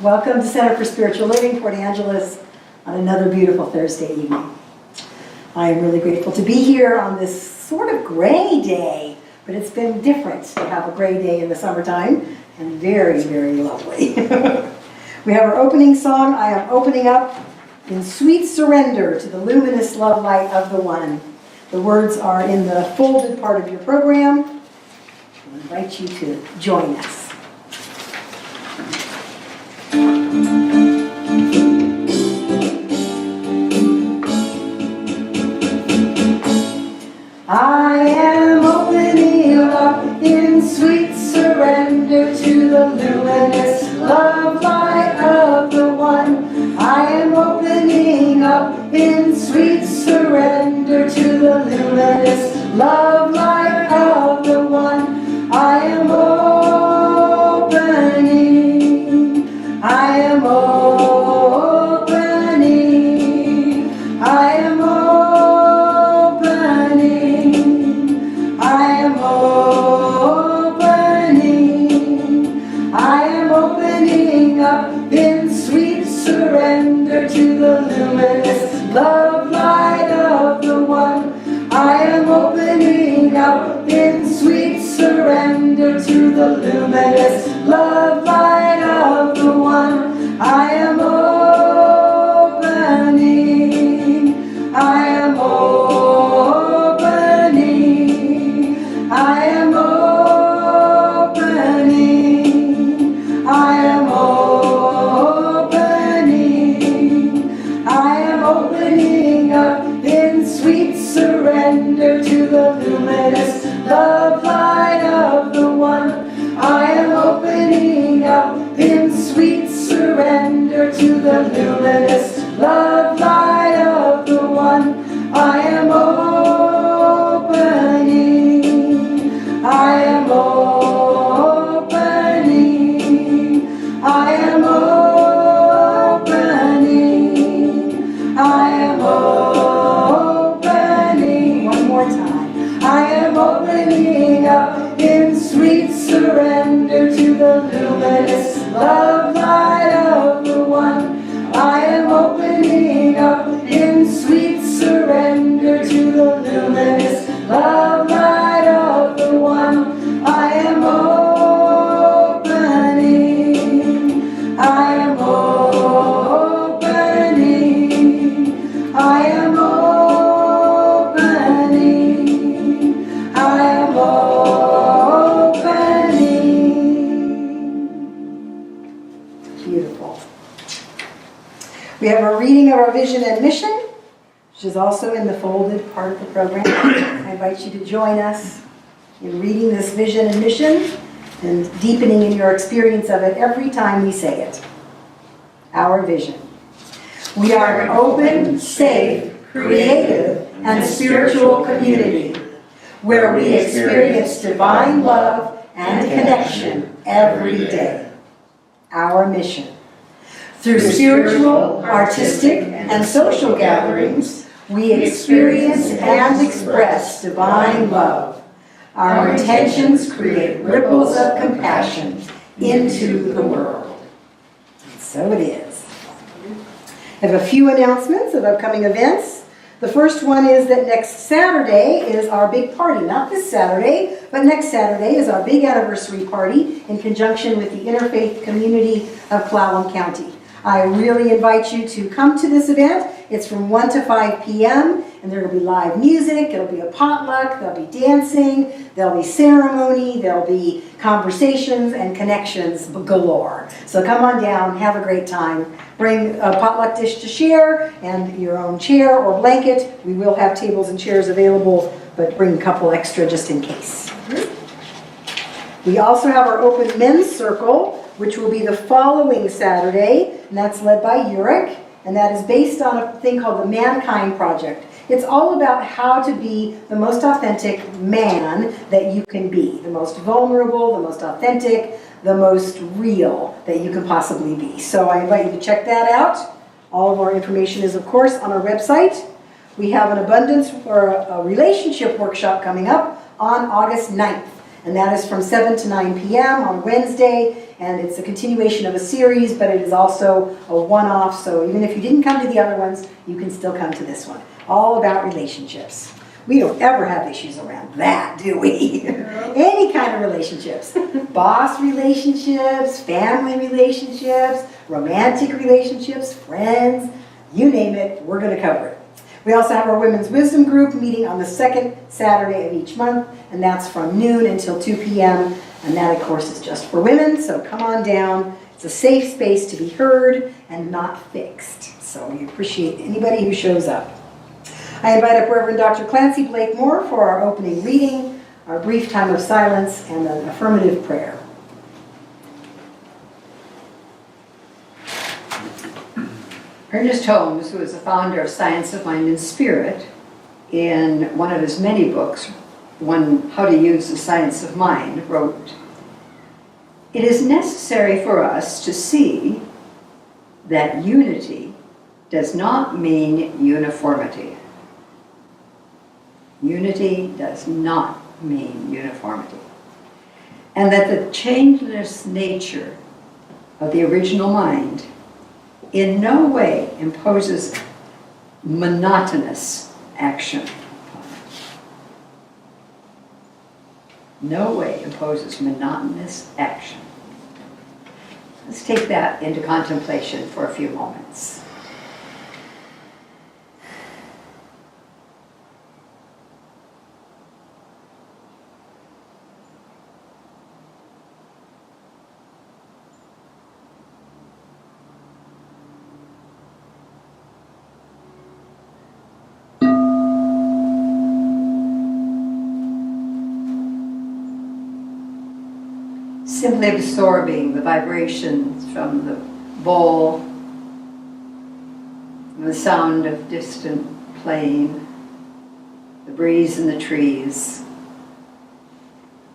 Welcome to Center for Spiritual Living, Port Angeles, on another beautiful Thursday evening. I am really grateful to be here on this sort of gray day, but it's been different to have a gray day in the summertime, and very, very lovely. We have our opening song, I Am Opening Up, in sweet surrender to the luminous love light of the One. The words are in the folded part of your program. I invite you to join us. I am opening up in sweet surrender to the luminous love light of the One. I am opening up in sweet surrender to the luminous love light of the One. I am opening. I am opening. I am opening. I am opening. I am opening up in sweet surrender to the luminous love light of the One. I am opening up in sweet surrender to the luminous love light of the One. I am opening. I am opening. I am opening. I am opening. I am opening up in sweet surrender to the luminous love light of the One. I am opening up in sweet surrender to the luminous love light of the One. I am opening. I am opening. I am opening. I am opening. One more time. I am opening up in sweet surrender to the luminous love light of the One. I am opening up in sweet surrender to the luminous love light of the One. I am opening. I am opening. I am opening. I am opening. Beautiful. We have a reading of our vision and mission, which is also in the folded part of the program. I invite you to join us in reading this vision and mission and deepening in your experience of it every time we say it. Our vision. We are an open, safe, creative, and spiritual community where we experience divine love and connection every day. Our mission. Through spiritual, artistic, and social gatherings, we experience and express divine love. Our intentions create ripples of compassion into the world. And so it is. I have a few announcements of upcoming events. The first one is that next Saturday is our big party. Not this Saturday, but next Saturday is our big anniversary party in conjunction with the Interfaith Community of Clallam County. I really invite you to come to this event. It's from 1 to 5 p.m. and there will be live music, it'll be a potluck, there'll be dancing, there'll be ceremony, there'll be conversations and connections galore. So come on down, have a great time. Bring a potluck dish to share and your own chair or blanket. We will have tables and chairs available, but bring a couple extra just in case. We also have our open men's circle, which will be the following Saturday, and that's led by Uric, and that is based on a thing called the Mankind Project. It's all about how to be the most authentic man that you can be, the most vulnerable, the most authentic, the most real that you can possibly be. So I invite you to check that out. All of our information is, of course, on our website. We have an abundance or a relationship workshop coming up on August 9th. and that is from 7 to 9 p.m. on Wednesday, and it's a continuation of a series, but it is also a one-off, so even if you didn't come to the other ones, you can still come to this one. All about relationships. We don't ever have issues around that, do we? Any kind of relationships. Boss relationships, family relationships, romantic relationships, friends, you name it, we're going to cover it. We also have our Women's Wisdom Group meeting on the second Saturday of each month, and that's from noon until 2 p.m. And that, of course, is just for women, so come on down. It's a safe space to be heard and not fixed. So we appreciate anybody who shows up. I invite up Reverend Dr. Clancy Blakemore for our opening reading, our brief time of silence, and an affirmative prayer. Ernest Holmes, who is the founder of Science of Mind and Spirit, in one of his many books, one, How to Use the Science of Mind, wrote, "It is necessary for us to see that unity does not mean uniformity." Unity does not mean uniformity. And that the changeless nature of the original mind in no way imposes monotonous action. No way imposes monotonous action. Let's take that into contemplation for a few moments. Simply absorbing the vibrations from the bowl, the sound of distant playing, the breeze in the trees.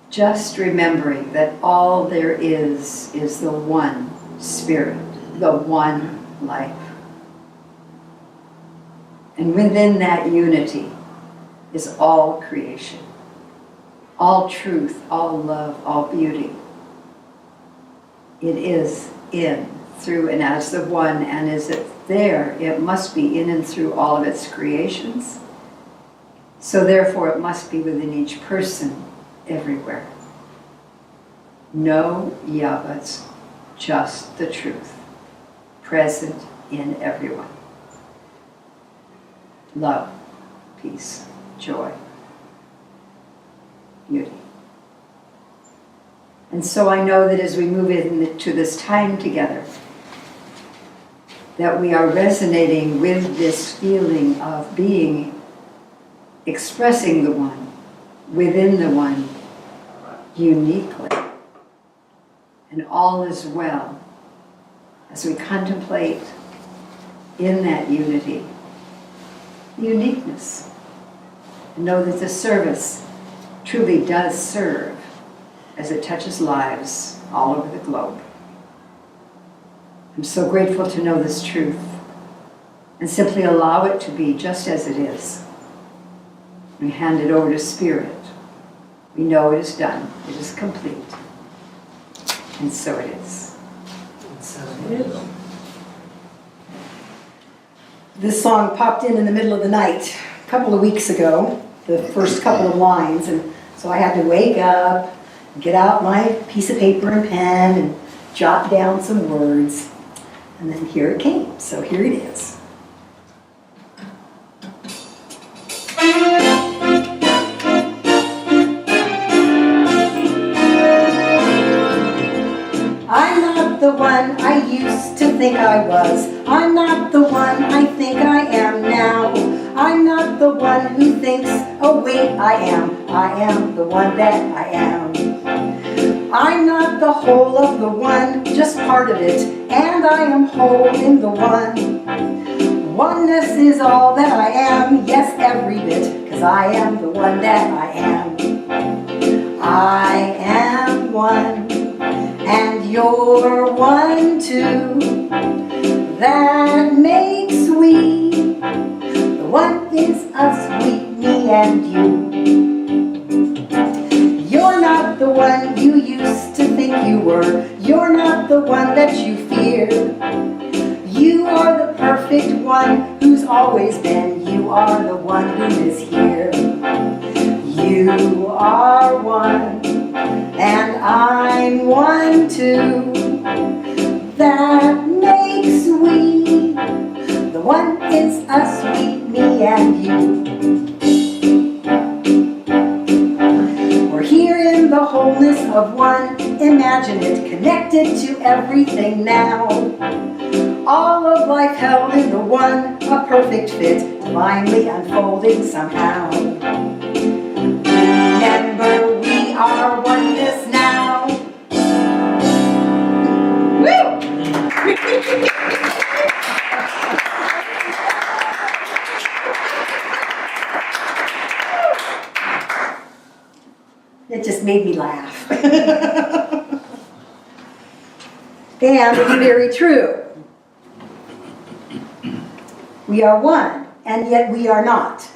Just remembering that all there is the one spirit, the one life. And within that unity is all creation, all truth, all love, all beauty. It is in, through, and as the one, and as it there, it must be in and through all of its creations. So therefore it must be within each person, everywhere. No yabbas, just the truth, present in everyone. Love, peace, joy, beauty. And so I know that as we move into this time together, that we are resonating with this feeling of being, expressing the one, within the one, uniquely. And all is well as we contemplate in that unity, the uniqueness, and know that the service truly does serve as it touches lives all over the globe. I'm so grateful to know this truth and simply allow it to be just as it is. We hand it over to Spirit. We know it is done. It is complete. And so it is. This song popped in the middle of the night a couple of weeks ago, the first couple of lines, and so I had to wake up, get out my piece of paper and pen and jot down some words, and then here it came. So here it is. I'm not the one I used to think I was. I'm not the one I think I am now. I'm not the one who thinks, oh wait, I am. I am the one that I am. I'm not the whole of the one, just part of it, and I am whole in the one. Oneness is all that I am, yes, every bit, 'cause I am the one that I am. I am one, and you're one too. That makes we. The one is us, we, me, and you. You're not the the one you used to think you were. You're not the one that you fear. You are the perfect one who's always been. You are the one who is here. You are one, and I'm one too. That makes we. The one is us, we, me and you. We're here in the wholeness of one. Imagine it connected to everything now. All of life held in the one, a perfect fit, divinely unfolding somehow. Remember, we are oneness now. Woo! It just made me laugh. And it's very true. We are one, and yet we are not.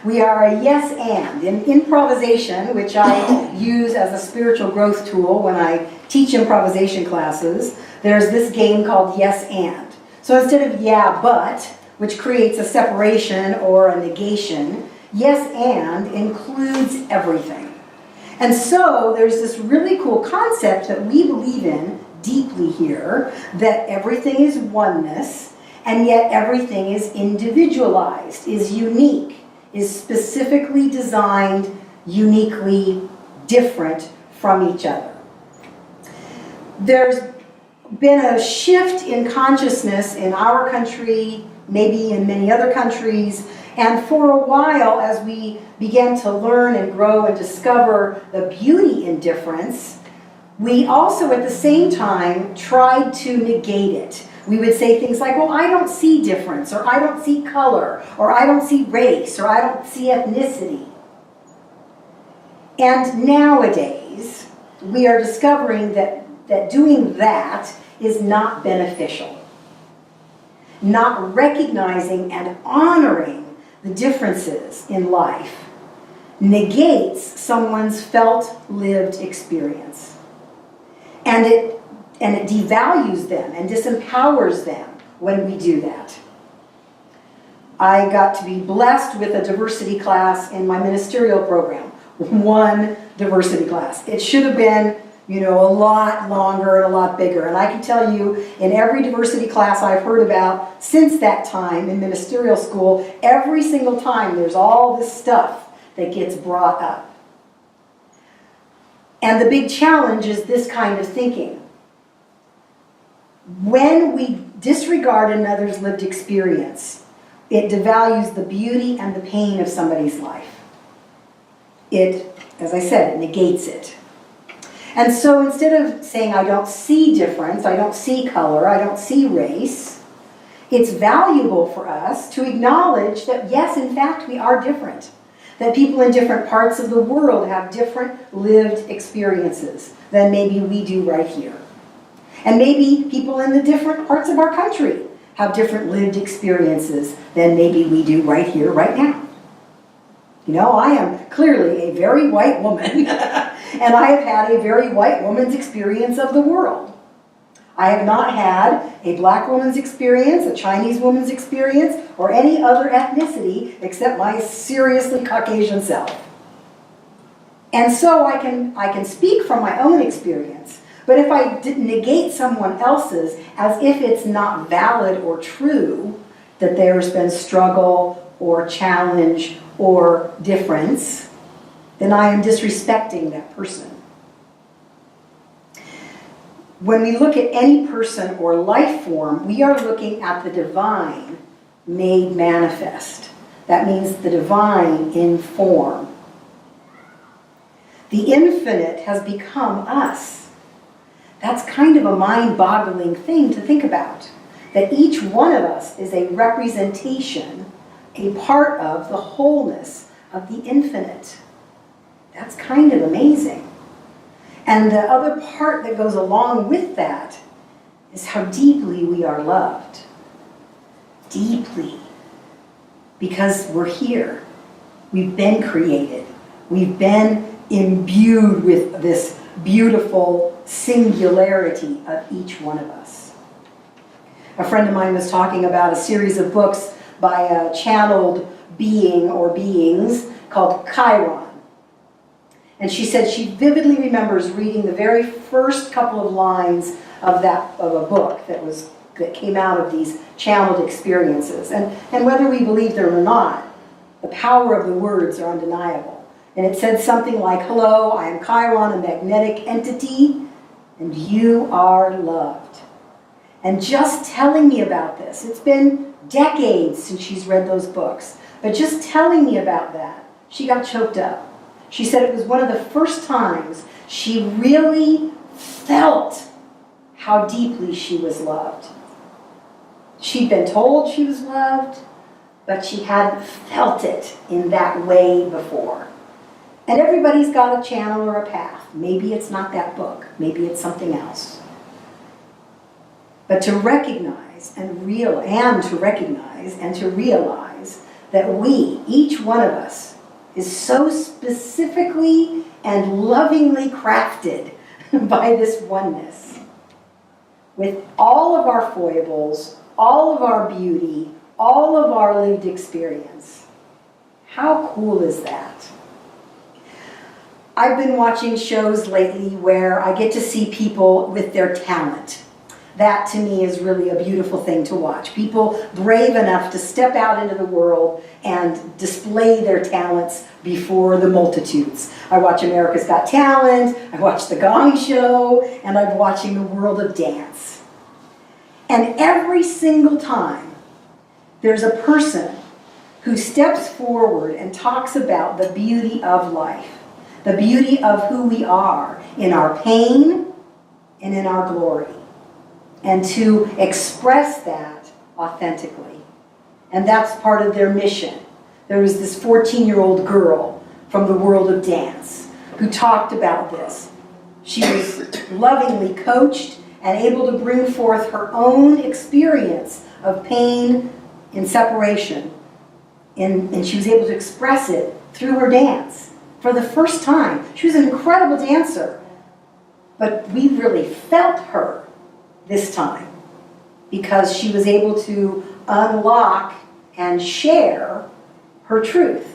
We are a yes and. In improvisation, which I use as a spiritual growth tool when I teach improvisation classes, there's this game called yes and. So instead of yeah but, which creates a separation or a negation, yes and includes everything. And so there's this really cool concept that we believe in deeply here, that everything is oneness, and yet everything is individualized, is unique, is specifically designed, uniquely different from each other. There's been a shift in consciousness in our country, maybe in many other countries, and for a while, as we began to learn and grow and discover the beauty in difference, we also at the same time tried to negate it. We would say things like, well, I don't see difference, or I don't see color, or I don't see race, or I don't see ethnicity. And nowadays, we are discovering that doing that is not beneficial. Not recognizing and honoring the differences in life negates someone's felt, lived experience. And it devalues them and disempowers them when we do that. I got to be blessed with a diversity class in my ministerial program. One diversity class. It should have been, a lot longer and a lot bigger. And I can tell you, in every diversity class I've heard about since that time in ministerial school, every single time there's all this stuff that gets brought up. And the big challenge is this kind of thinking. When we disregard another's lived experience, it devalues the beauty and the pain of somebody's life. It, as I said, it negates it. And so instead of saying, I don't see difference, I don't see color, I don't see race, it's valuable for us to acknowledge that, yes, in fact, we are different. That people in different parts of the world have different lived experiences than maybe we do right here. And maybe people in the different parts of our country have different lived experiences than maybe we do right here, right now. I am clearly a very white woman, and I have had a very white woman's experience of the world. I have not had a black woman's experience, a Chinese woman's experience, or any other ethnicity except my seriously Caucasian self. And so I can speak from my own experience, but if I negate someone else's as if it's not valid or true, that there's been struggle or challenge or difference, then I am disrespecting that person. When we look at any person or life form, we are looking at the divine made manifest. That means the divine in form. The infinite has become us. That's kind of a mind-boggling thing to think about, that each one of us is a representation, a part of the wholeness of the infinite. That's kind of amazing. And the other part that goes along with that is how deeply we are loved. Deeply. Because we're here. We've been created. We've been imbued with this beautiful singularity of each one of us. A friend of mine was talking about a series of books by a channeled being or beings called Chiron. And she said she vividly remembers reading the very first couple of lines of a book that came out of these channeled experiences. And whether we believe them or not, the power of the words are undeniable. And it said something like, "Hello, I am Chiron, a magnetic entity, and you are loved." And just telling me about this, it's been decades since she's read those books, but just telling me about that, she got choked up. She said it was one of the first times she really felt how deeply she was loved. She'd been told she was loved, but she hadn't felt it in that way before. And everybody's got a channel or a path. Maybe it's not that book. Maybe it's something else. But to recognize and to realize that we, each one of us, is so specifically and lovingly crafted by this oneness. With all of our foibles, all of our beauty, all of our lived experience. How cool is that? I've been watching shows lately where I get to see people with their talent. That to me is really a beautiful thing to watch. People brave enough to step out into the world and display their talents before the multitudes. I watch America's Got Talent, I watch The Gong Show, and I'm watching The World of Dance. And every single time there's a person who steps forward and talks about the beauty of life, the beauty of who we are in our pain and in our glory, and to express that authentically. And that's part of their mission. There was this 14-year-old girl from the world of dance who talked about this. She was lovingly coached and able to bring forth her own experience of pain in separation. And she was able to express it through her dance for the first time. She was an incredible dancer, but we really felt her this time because she was able to unlock and share her truth.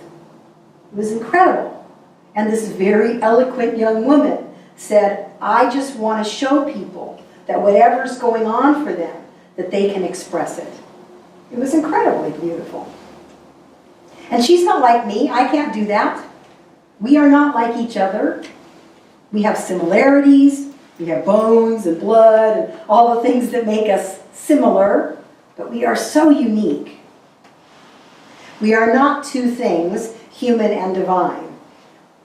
It was incredible. And this very eloquent young woman said, "I just want to show people that whatever's going on for them, that they can express it." It was incredibly beautiful. And she's not like me. I can't do that. We are not like each other. We have similarities. We have bones and blood and all the things that make us similar, but we are so unique. We are not two things, human and divine.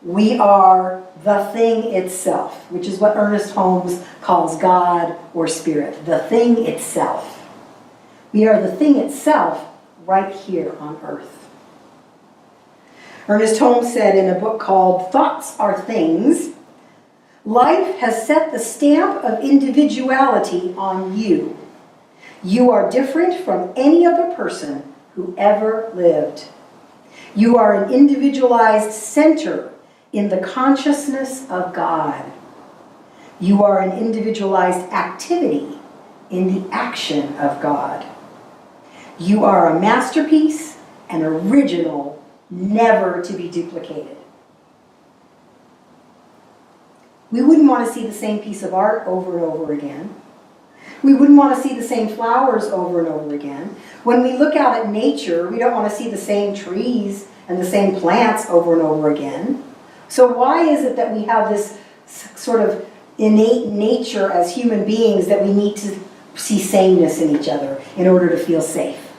We are the thing itself, which is what Ernest Holmes calls God or spirit, the thing itself. We are the thing itself right here on earth. Ernest Holmes said in a book called Thoughts Are Things, "Life has set the stamp of individuality on you. You are different from any other person who ever lived. You are an individualized center in the consciousness of God. You are an individualized activity in the action of God. You are a masterpiece, an original, never to be duplicated." We wouldn't want to see the same piece of art over and over again. We wouldn't want to see the same flowers over and over again. When we look out at nature, we don't want to see the same trees and the same plants over and over again. So why is it that we have this sort of innate nature as human beings that we need to see sameness in each other in order to feel safe?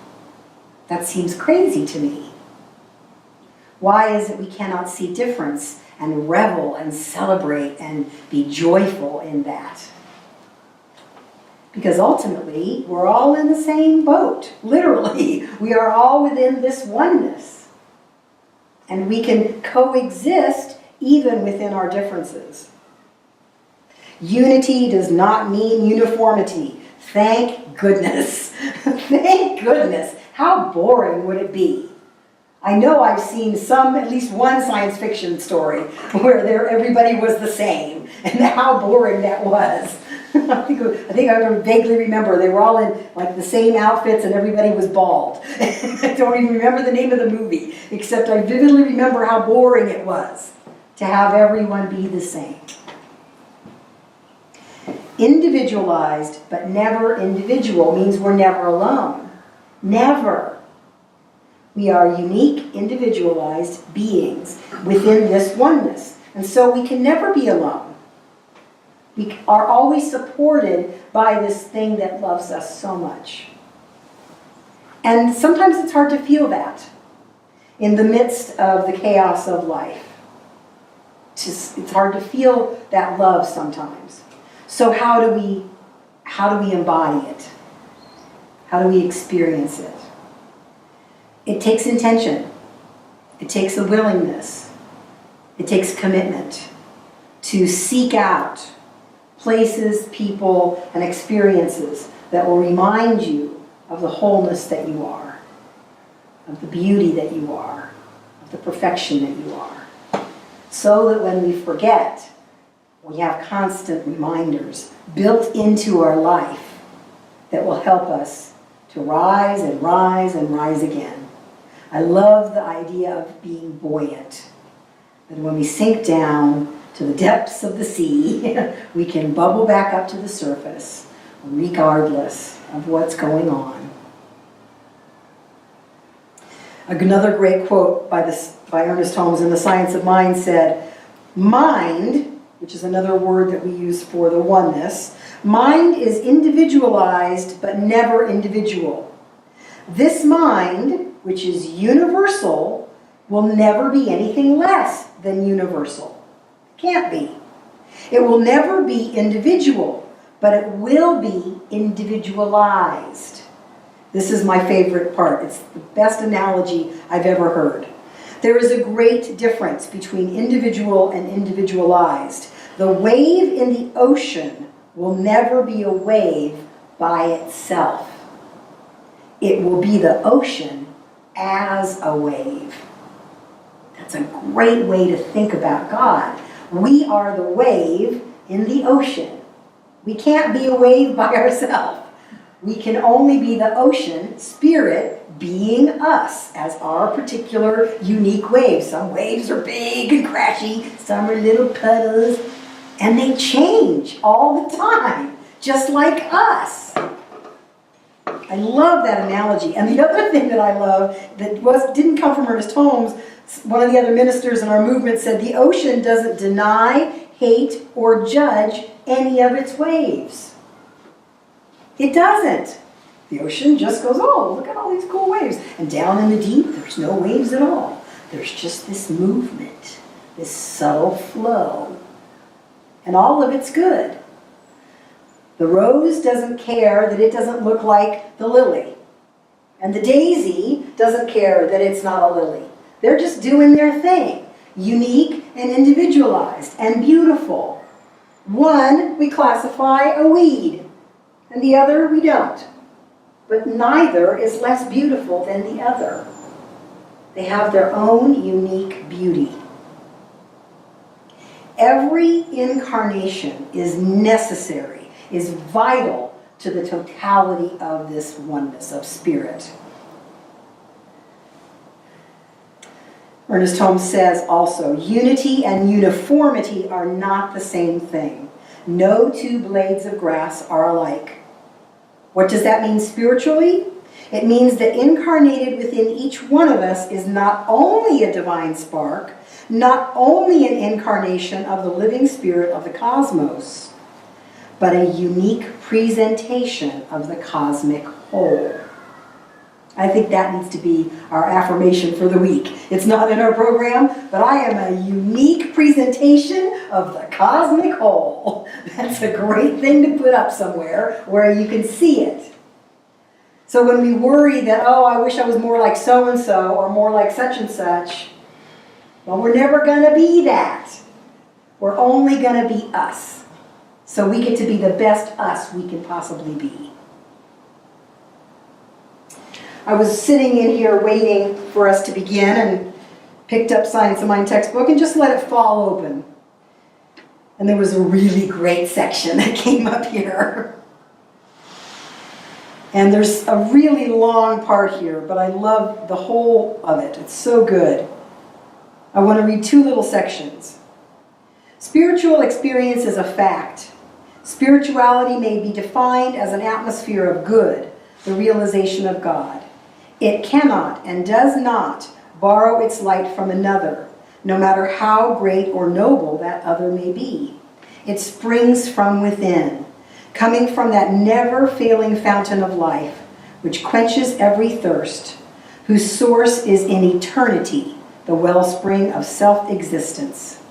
That seems crazy to me. Why is it we cannot see difference and revel and celebrate and be joyful in that? Because ultimately, we're all in the same boat. Literally, we are all within this oneness. And we can coexist even within our differences. Unity does not mean uniformity. Thank goodness. Thank goodness. How boring would it be? I know I've seen at least one science fiction story where everybody was the same, and how boring that was. I think I vaguely remember they were all in like the same outfits and everybody was bald. I don't even remember the name of the movie, except I vividly remember how boring it was to have everyone be the same. Individualized but never individual means we're never alone. Never. We are unique, individualized beings within this oneness. And so we can never be alone. We are always supported by this thing that loves us so much. And sometimes it's hard to feel that in the midst of the chaos of life. It's hard to feel that love sometimes. So how do we embody it? How do we experience it? It takes intention. It takes a willingness. It takes commitment to seek out places, people, and experiences that will remind you of the wholeness that you are, of the beauty that you are, of the perfection that you are. So that when we forget, we have constant reminders built into our life that will help us to rise and rise and rise again. I love the idea of being buoyant. That when we sink down to the depths of the sea, we can bubble back up to the surface, regardless of what's going on. Another great quote by Ernest Holmes in The Science of Mind said, mind, which is another word that we use for the oneness, mind is individualized but never individual. This mind, which is universal, will never be anything less than universal. It can't be. It will never be individual, but it will be individualized. This is my favorite part. It's the best analogy I've ever heard. There is a great difference between individual and individualized. The wave in the ocean will never be a wave by itself. It will be the ocean as a wave. That's a great way to think about God. We are the wave in the ocean. We can't be a wave by ourselves. We can only be the ocean, spirit, being us as our particular unique wave. Some waves are big and crashy, some are little puddles, and they change all the time, just like us. I love that analogy. And the other thing that I love that didn't come from Ernest Holmes, one of the other ministers in our movement said, the ocean doesn't deny, hate, or judge any of its waves. It doesn't. The ocean just goes, oh, look at all these cool waves. And down in the deep, there's no waves at all. There's just this movement, this subtle flow. And all of it's good. The rose doesn't care that it doesn't look like the lily. And the daisy doesn't care that it's not a lily. They're just doing their thing, unique and individualized and beautiful. One we classify a weed, and the other we don't. But neither is less beautiful than the other. They have their own unique beauty. Every incarnation is necessary, is vital to the totality of this oneness of spirit. Ernest Holmes says also, unity and uniformity are not the same thing. No two blades of grass are alike. What does that mean spiritually? It means that incarnated within each one of us is not only a divine spark, not only an incarnation of the living spirit of the cosmos, but a unique presentation of the cosmic whole. I think that needs to be our affirmation for the week. It's not in our program, but I am a unique presentation of the cosmic whole. That's a great thing to put up somewhere where you can see it. So when we worry that, oh, I wish I was more like so-and-so or more like such and such, well, we're never going to be that. We're only going to be us. So we get to be the best us we can possibly be. I was sitting in here waiting for us to begin and picked up Science of Mind textbook and just let it fall open. And there was a really great section that came up here. And there's a really long part here, but I love the whole of it. It's so good. I want to read 2 little sections. Spiritual experience is a fact. Spirituality may be defined as an atmosphere of good, the realization of God. It cannot and does not borrow its light from another, no matter how great or noble that other may be. It springs from within, coming from that never-failing fountain of life, which quenches every thirst, whose source is in eternity, the wellspring of self-existence.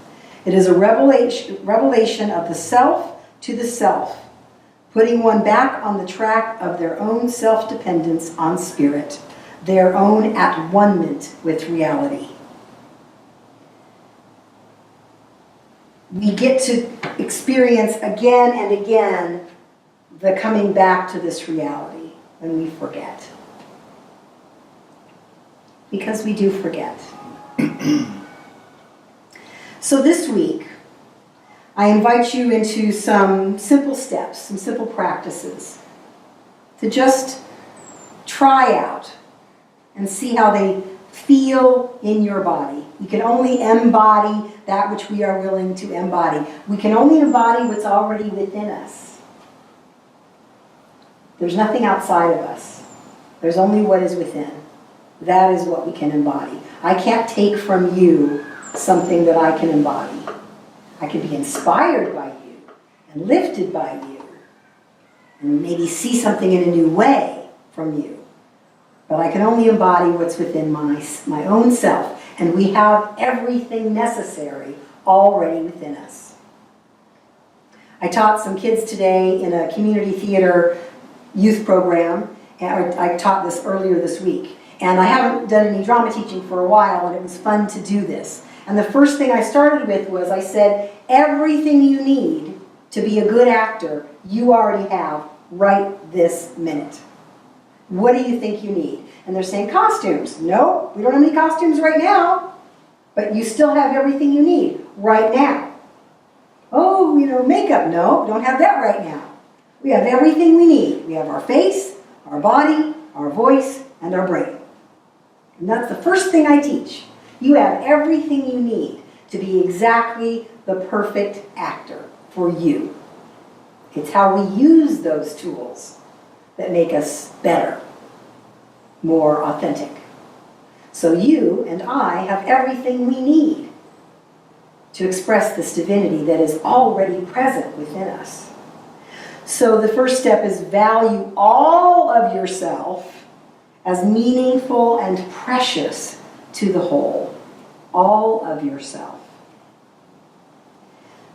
It is a revelation of the self to the self, putting one back on the track of their own self-dependence on spirit, their own at-one-ment with reality. We get to experience again and again the coming back to this reality when we forget. Because we do forget. So this week, I invite you into some simple steps, some simple practices to just try out and see how they feel in your body. You can only embody that which we are willing to embody. We can only embody what's already within us. There's nothing outside of us. There's only what is within. That is what we can embody. I can't take from you something that I can embody. I can be inspired by you and lifted by you and maybe see something in a new way from you. But I can only embody what's within my own self. And we have everything necessary already within us. I taught some kids today in a community theater youth program. And I taught this earlier this week. And I haven't done any drama teaching for a while, and it was fun to do this. And the first thing I started with was I said, everything you need to be a good actor, you already have right this minute. What do you think you need? And they're saying costumes. No, we don't have any costumes right now, but you still have everything you need right now. Oh, makeup. No, we don't have that right now. We have everything we need. We have our face, our body, our voice, and our brain. And that's the first thing I teach. You have everything you need to be exactly the perfect actor for you. It's how we use those tools that make us better, more authentic. So you and I have everything we need to express this divinity that is already present within us. So the first step is value all of yourself as meaningful and precious to the whole. All of yourself.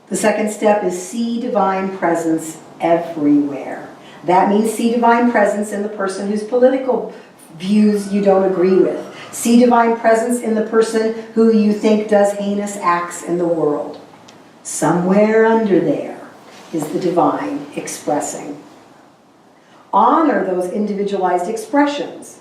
The second step is see divine presence everywhere. That means see divine presence in the person whose political views you don't agree with. See divine presence in the person who you think does heinous acts in the world. Somewhere under there is the divine expressing. Honor those individualized expressions.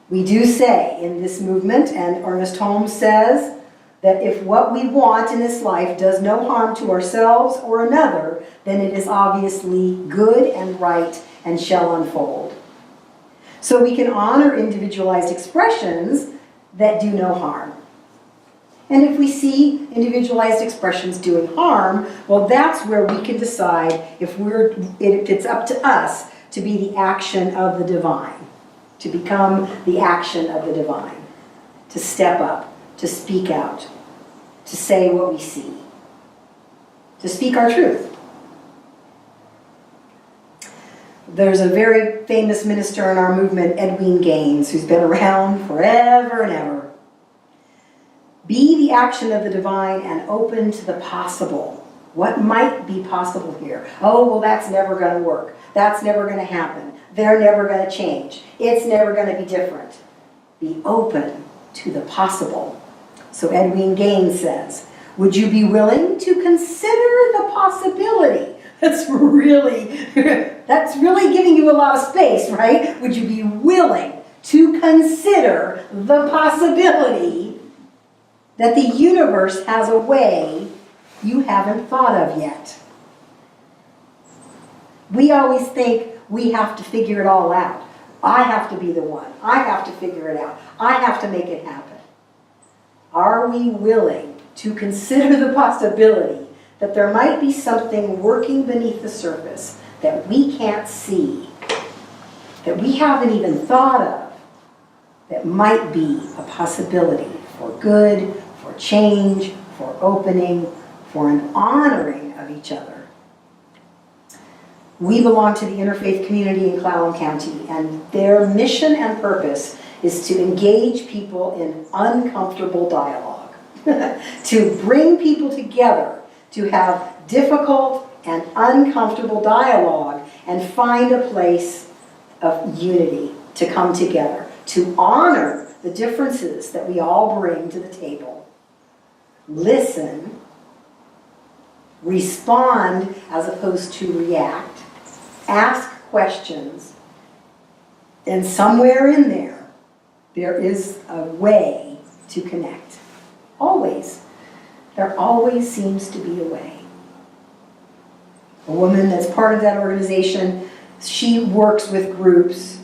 We do say in this movement, and Ernest Holmes says, that if what we want in this life does no harm to ourselves or another, then it is obviously good and right and shall unfold. So we can honor individualized expressions that do no harm. And if we see individualized expressions doing harm, well, that's where we can decide if it's up to us to be the action of the divine, to become the action of the divine, to step up, to speak out, to say what we see, to speak our truth. There's a very famous minister in our movement, Edwin Gaines, who's been around forever and ever. Be the action of the divine and open to the possible. What might be possible here? Oh, well, that's never going to work. That's never going to happen. They're never going to change. It's never going to be different. Be open to the possible. So Edwin Gaines says, would you be willing to consider the possibility? That's really giving you a lot of space, right? Would you be willing to consider the possibility that the universe has a way you haven't thought of yet. We always think we have to figure it all out. I have to be the one. I have to figure it out. I have to make it happen. Are we willing to consider the possibility that there might be something working beneath the surface that we can't see, that we haven't even thought of, that might be a possibility for good, for change, for opening, for an honoring of each other? We belong to the Interfaith community in Clallam County, and their mission and purpose is to engage people in uncomfortable dialogue, to bring people together, to have difficult and uncomfortable dialogue and find a place of unity to come together, to honor the differences that we all bring to the table, listen, respond as opposed to react, ask questions, and somewhere in there, there is a way to connect. Always. There always seems to be a way. A woman that's part of that organization, she works with groups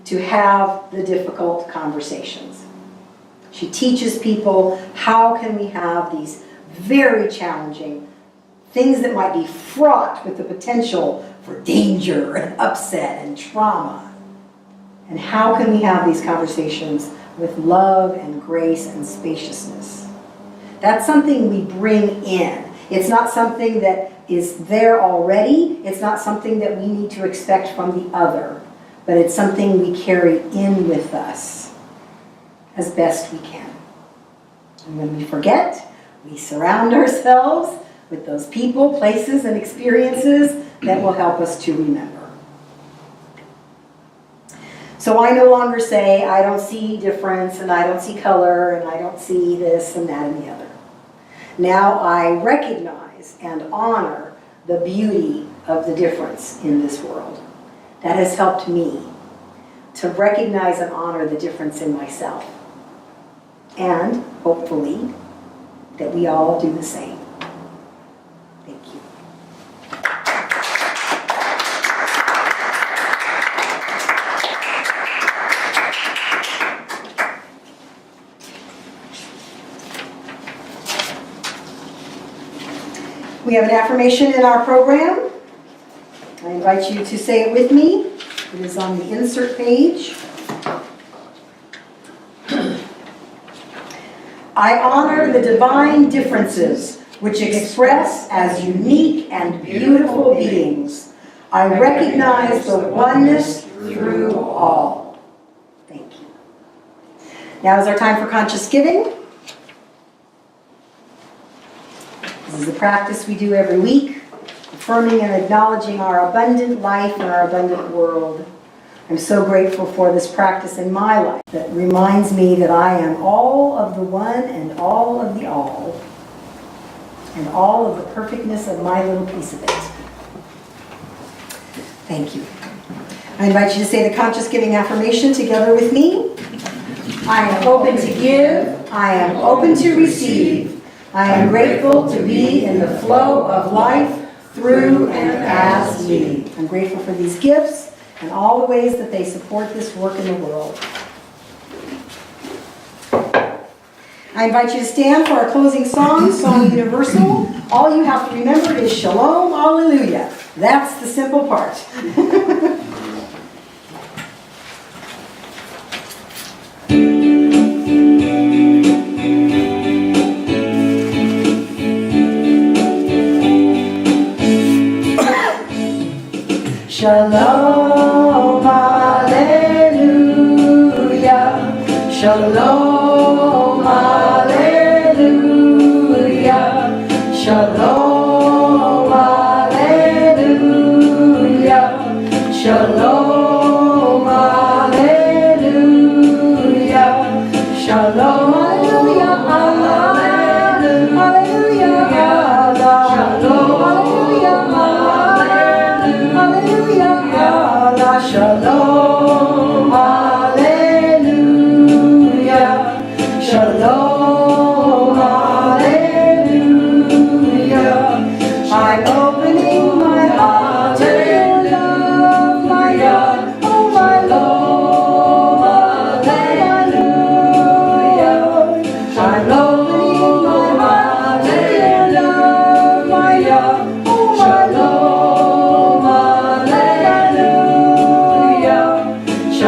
to have the difficult conversations. She teaches people how can we have these very challenging things that might be fraught with the potential for danger and upset and trauma. And how can we have these conversations with love and grace and spaciousness? That's something we bring in. It's not something that is there already. It's not something that we need to expect from the other. But it's something we carry in with us as best we can. And when we forget, we surround ourselves with those people, places, and experiences that will help us to remember. So I no longer say, I don't see difference, and I don't see color, and I don't see this and that and the other. Now I recognize and honor the beauty of the difference in this world. That has helped me to recognize and honor the difference in myself. And hopefully that we all do the same. Thank you. We have an affirmation in our program. I invite you to say it with me. It is on the insert page. I honor the divine differences which express as unique and beautiful beings. I recognize the oneness through all. Thank you. Now is our time for conscious giving. This is a practice we do every week, affirming and acknowledging our abundant life and our abundant world. I'm so grateful for this practice in my life that reminds me that I am all of the one and all of the all, and all of the perfectness of my little piece of it. Thank you. I invite you to say the conscious giving affirmation together with me. I am open to give. I am open to receive. I am grateful to be in the flow of life through and as me. I'm grateful for these gifts and all the ways that they support this work in the world. I invite you to stand for our closing song, Song Universal. All you have to remember is Shalom, Hallelujah. That's the simple part. Shalom, Hallelujah. Shalom, Hallelujah. Shalom, Hallelujah. Shalom, Hallelujah. Shalom, Hallelujah. Hallelujah. Shalom, Hallelujah. Hallelujah. Shalom, Hallelujah.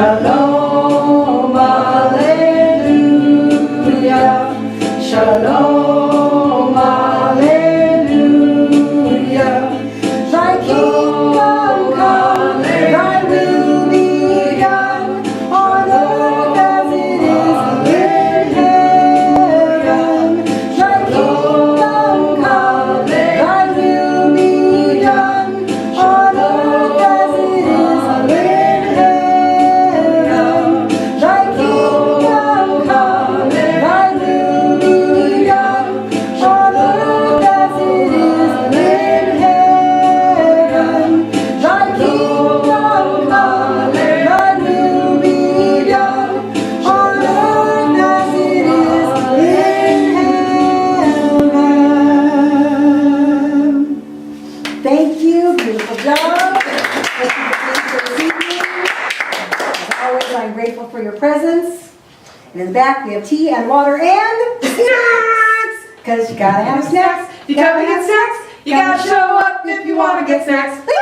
Shalom, Alleluia. Shalom, Alleluia. Thy kingdom come, thy will be done, on earth as it is in heaven. Thy kingdom come, thy will be done, on earth as it is in heaven. Thy kingdom come, thy will be done, on earth as it is in heaven. Thy kingdom come, thy will be done, on earth as it is in heaven. Thank you, beautiful job. Thank you for this evening. As always, I'm grateful for your presence. And in the back, we have tea and water and snacks! Because you gotta have snacks. You gotta get snacks. You gotta show up if you wanna get snacks. Woo!